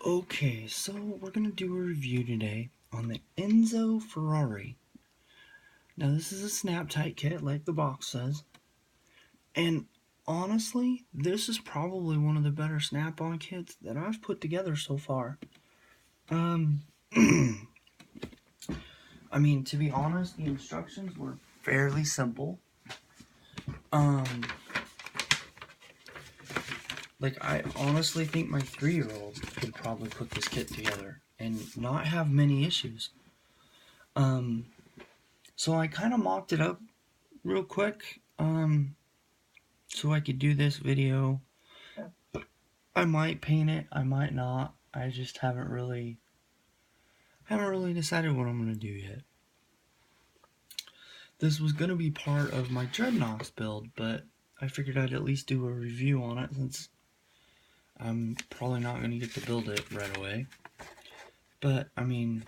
Okay, so we're going to do a review today on the Enzo Ferrari. Now this is a snap-tight kit like the box says, and honestly, this is probably one of the better snap-on kits that I've put together so far. I mean, to be honest, the instructions were fairly simple. Like, I honestly think my 3-year-old could probably put this kit together and not have many issues. So I kind of mocked it up real quick, so I could do this video. I might paint it, I might not. I just haven't really decided what I'm gonna do yet. This was gonna be part of my Dreadnoughts build, but I figured I'd at least do a review on it since I'm probably not gonna get to build it right away. But I mean,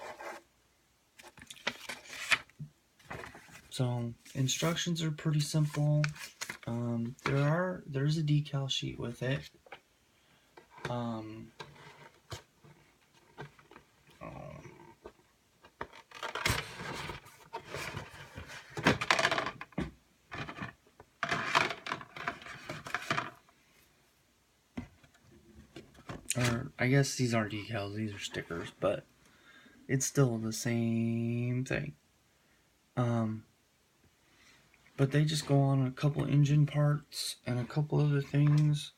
so instructions are pretty simple. There's a decal sheet with it. Or I guess these aren't decals, these are stickers, but it's still the same thing. But they just go on a couple engine parts and a couple other things.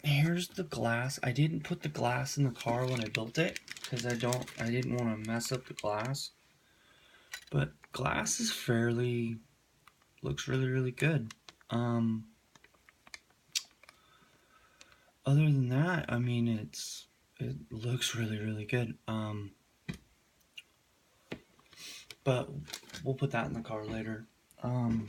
Here's the glass. I didn't put the glass in the car when I built it because I didn't want to mess up the glass. But glass is looks really good. Other than that, I mean, it looks really good. But we'll put that in the car later. Some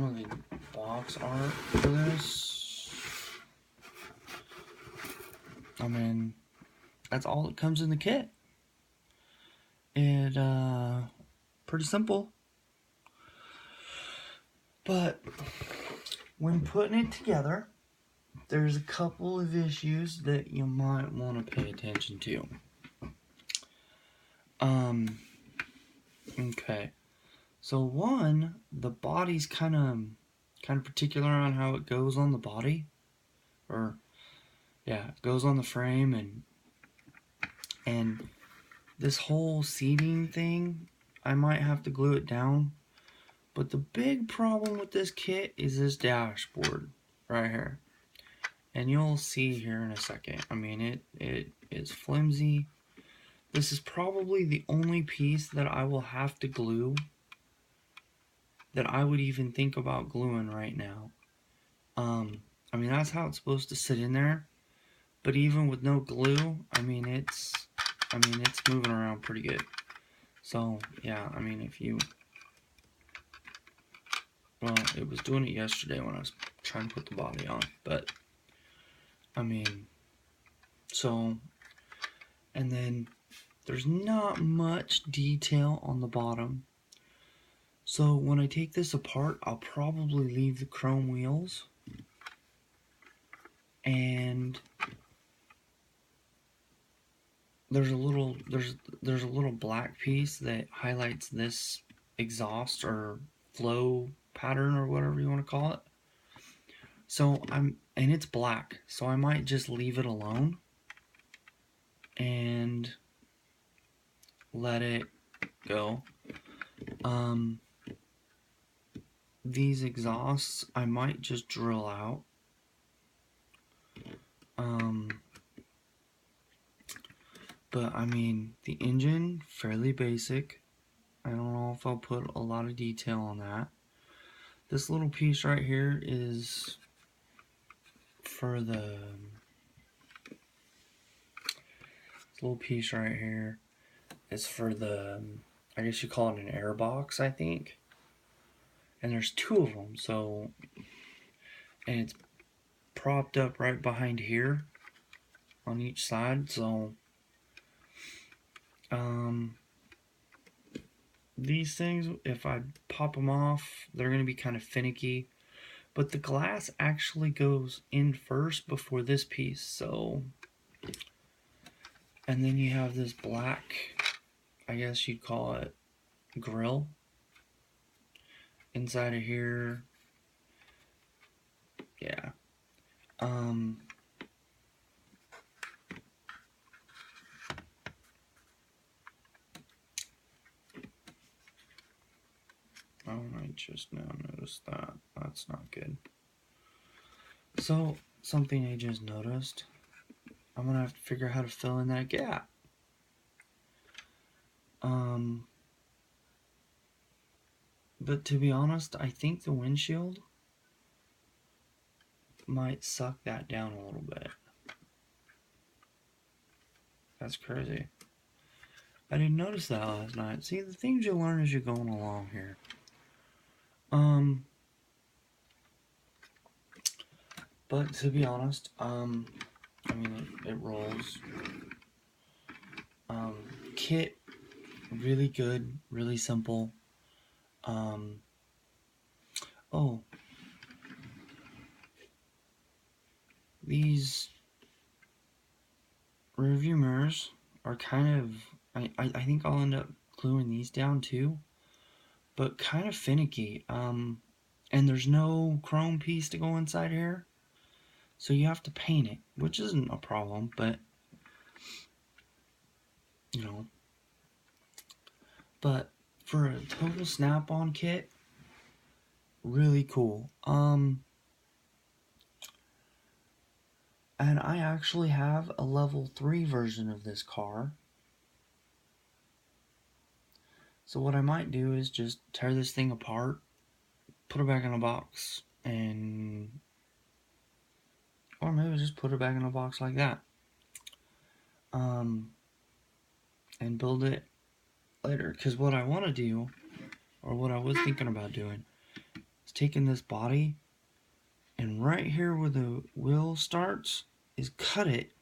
of the box art for this, I mean, that's all that comes in the kit. Pretty simple. But when putting it together, there's a couple of issues that you might want to pay attention to. Okay. So one, the body's kind of particular on how it goes on the body, or yeah, it goes on the frame, and this whole seating thing, I might have to glue it down. But the big problem with this kit is this dashboard right here, and you'll see here in a second. I mean, it is flimsy. This is probably the only piece that I will have to glue, that I would even think about gluing right now. I mean, that's how it's supposed to sit in there, but even with no glue, I mean it's moving around pretty good. So yeah, I mean, well, it was doing it yesterday when I was trying to put the body on, but I mean, so, and then there's not much detail on the bottom. So when I take this apart, I'll probably leave the chrome wheels, and there's a little black piece that highlights this exhaust or flow pattern or whatever you want to call it. So and it's black, so I might just leave it alone and let it go. These exhausts I might just drill out. But I mean, the engine, fairly basic. I don't know if I'll put a lot of detail on that. This little piece right here is for this little piece right here is for the, I guess you call it an air box, I think. And there's 2 of them, so, and it's propped up right behind here on each side, so these things, if I pop them off, they're going to be kind of finicky. But the glass actually goes in first before this piece, so. And then you have this black, I guess you'd call it grill inside of here. Yeah. Oh, I just now noticed that. That's not good. So, something I just noticed. I'm going to have to figure out how to fill in that gap. But to be honest, I think the windshield might suck that down a little bit. That's crazy. I didn't notice that last night. See, the things you learn as you're going along here. But to be honest, I mean, it rolls. Kit, really good, really simple. Oh, these rearview mirrors are kind of, I think I'll end up gluing these down too, but kind of finicky. And there's no chrome piece to go inside here, so you have to paint it, which isn't a problem, but you know. But for a total snap-on kit, really cool. And I actually have a level 3 version of this car. So what I might do is just tear this thing apart, put it back in a box, and or maybe just put it back in a box like that. And build it later. Because what I want to do, or what I was thinking about doing, is taking this body, and right here where the wheel starts, is cut it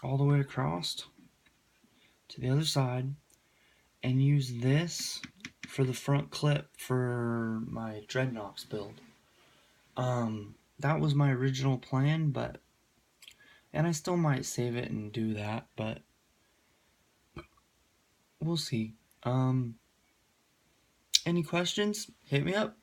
all the way across to the other side, and use this for the front clip for my Dreadnoks build. That was my original plan, and I still might save it and do that, but we'll see. Any questions? Hit me up.